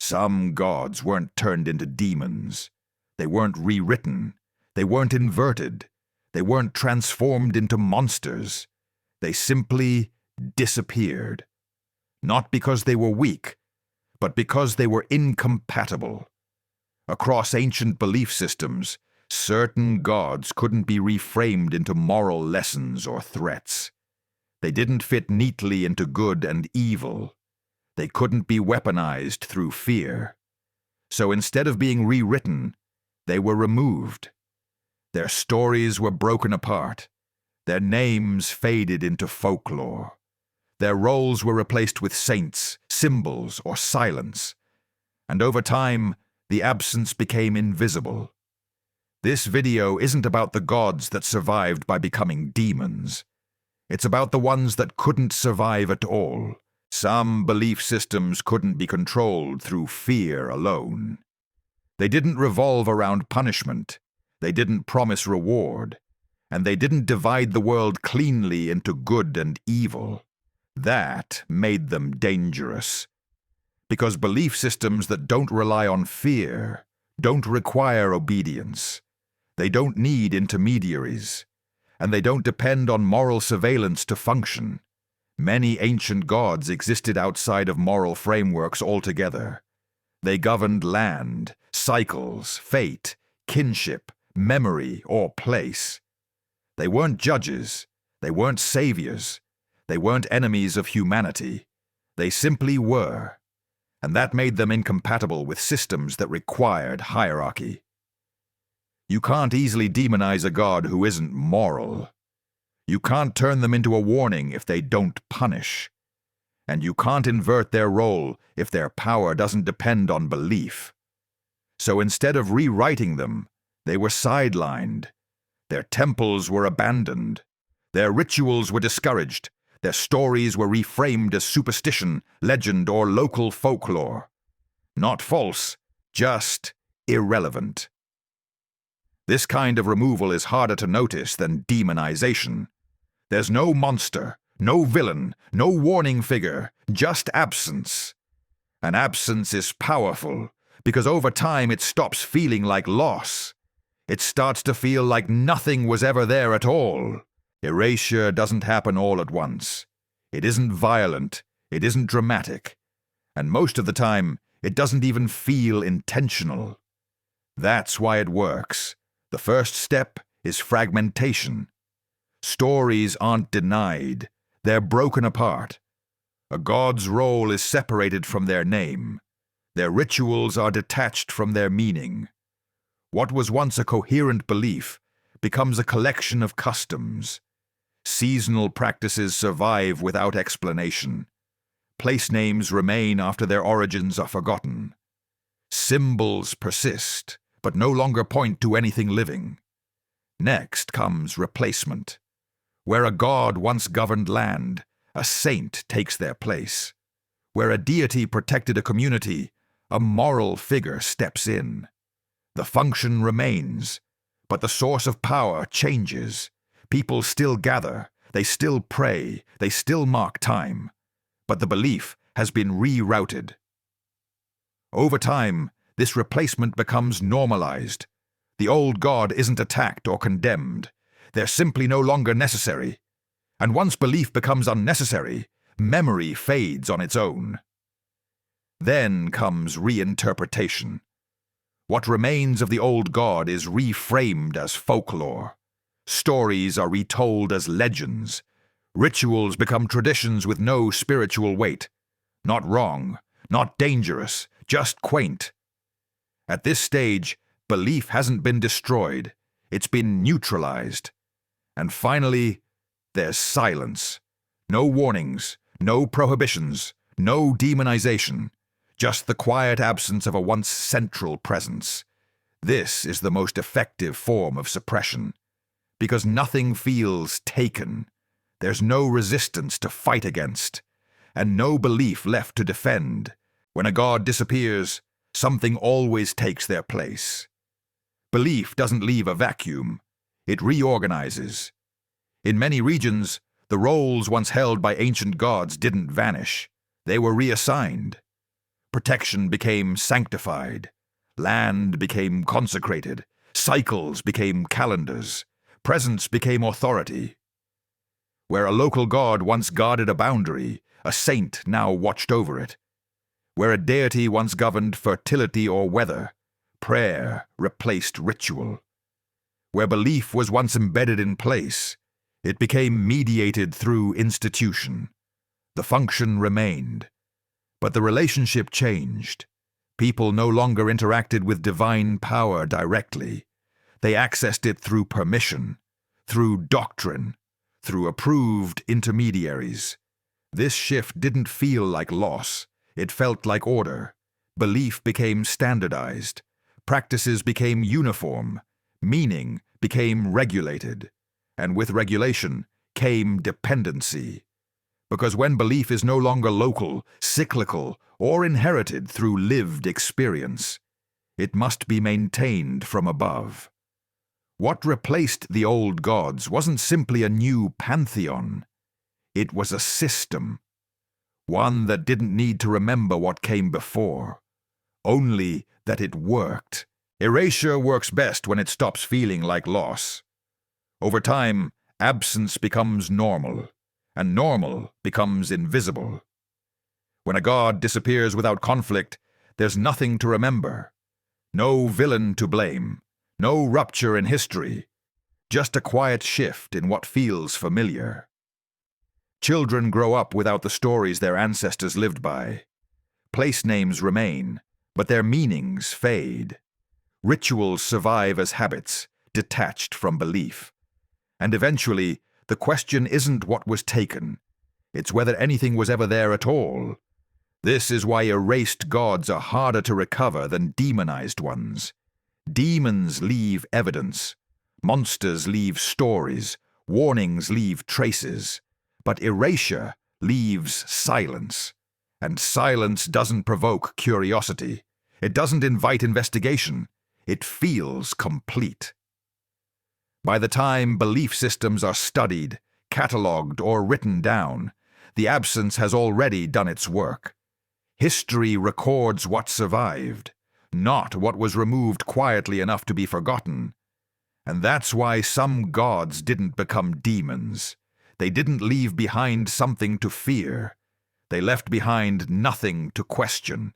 Some gods weren't turned into demons. They weren't rewritten. They weren't inverted. They weren't transformed into monsters. They simply disappeared. Not because they were weak, but because they were incompatible. Across ancient belief systems, certain gods couldn't be reframed into moral lessons or threats. They didn't fit neatly into good and evil. They couldn't be weaponized through fear. So instead of being rewritten, they were removed. Their stories were broken apart. Their names faded into folklore. Their roles were replaced with saints, symbols, or silence. And over time, the absence became invisible. This video isn't about the gods that survived by becoming demons. It's about the ones that couldn't survive at all. Some belief systems couldn't be controlled through fear alone. They didn't revolve around punishment. They didn't promise reward. And they didn't divide the world cleanly into good and evil. That made them dangerous. Because belief systems that don't rely on fear don't require obedience. They don't need intermediaries. And they don't depend on moral surveillance to function. Many ancient gods existed outside of moral frameworks altogether. They governed land, cycles, fate, kinship, memory, or place. They weren't judges. They weren't saviors. They weren't enemies of humanity. They simply were. And that made them incompatible with systems that required hierarchy. You can't easily demonize a god who isn't moral. You can't turn them into a warning if they don't punish. And you can't invert their role if their power doesn't depend on belief. So instead of rewriting them, they were sidelined. Their temples were abandoned. Their rituals were discouraged. Their stories were reframed as superstition, legend, or local folklore. Not false, just irrelevant. This kind of removal is harder to notice than demonization. There's no monster, no villain, no warning figure, just absence. And absence is powerful, because over time it stops feeling like loss. It starts to feel like nothing was ever there at all. Erasure doesn't happen all at once. It isn't violent, it isn't dramatic. And most of the time, it doesn't even feel intentional. That's why it works. The first step is fragmentation. Stories aren't denied, they're broken apart. A god's role is separated from their name. Their rituals are detached from their meaning. What was once a coherent belief becomes a collection of customs. Seasonal practices survive without explanation. Place names remain after their origins are forgotten. Symbols persist, but no longer point to anything living. Next comes replacement. Where a god once governed land, a saint takes their place. Where a deity protected a community, a moral figure steps in. The function remains, but the source of power changes. People still gather, they still pray, they still mark time. But the belief has been rerouted. Over time, this replacement becomes normalized. The old god isn't attacked or condemned. They're simply no longer necessary. And once belief becomes unnecessary, memory fades on its own. Then comes reinterpretation. What remains of the old god is reframed as folklore. Stories are retold as legends. Rituals become traditions with no spiritual weight. Not wrong, not dangerous, just quaint. At this stage, belief hasn't been destroyed. It's been neutralized. And finally, there's silence. No warnings, no prohibitions, no demonization. Just the quiet absence of a once central presence. This is the most effective form of suppression. Because nothing feels taken. There's no resistance to fight against. And no belief left to defend. When a god disappears, something always takes their place. Belief doesn't leave a vacuum. It reorganizes. In many regions, the roles once held by ancient gods didn't vanish. They were reassigned. Protection became sanctified. Land became consecrated. Cycles became calendars. Presence became authority. Where a local god once guarded a boundary, a saint now watched over it. Where a deity once governed fertility or weather, prayer replaced ritual. Where belief was once embedded in place, it became mediated through institution. The function remained, but the relationship changed. People no longer interacted with divine power directly. They accessed it through permission, through doctrine, through approved intermediaries. This shift didn't feel like loss. It felt like order. Belief became standardized. Practices became uniform. Meaning became regulated. And with regulation came dependency. Because when belief is no longer local, cyclical, or inherited through lived experience, it must be maintained from above. What replaced the old gods wasn't simply a new pantheon. It was a system. One that didn't need to remember what came before. Only that it worked. Erasure works best when it stops feeling like loss. Over time, absence becomes normal, and normal becomes invisible. When a god disappears without conflict, there's nothing to remember. No villain to blame. No rupture in history. Just a quiet shift in what feels familiar. Children grow up without the stories their ancestors lived by. Place names remain, but their meanings fade. Rituals survive as habits, detached from belief. And eventually, the question isn't what was taken. It's whether anything was ever there at all. This is why erased gods are harder to recover than demonized ones. Demons leave evidence. Monsters leave stories. Warnings leave traces. But erasure leaves silence. And silence doesn't provoke curiosity. It doesn't invite investigation. It feels complete. By the time belief systems are studied, catalogued, or written down, the absence has already done its work. History records what survived, not what was removed quietly enough to be forgotten. And that's why some gods didn't become demons. They didn't leave behind something to fear. They left behind nothing to question.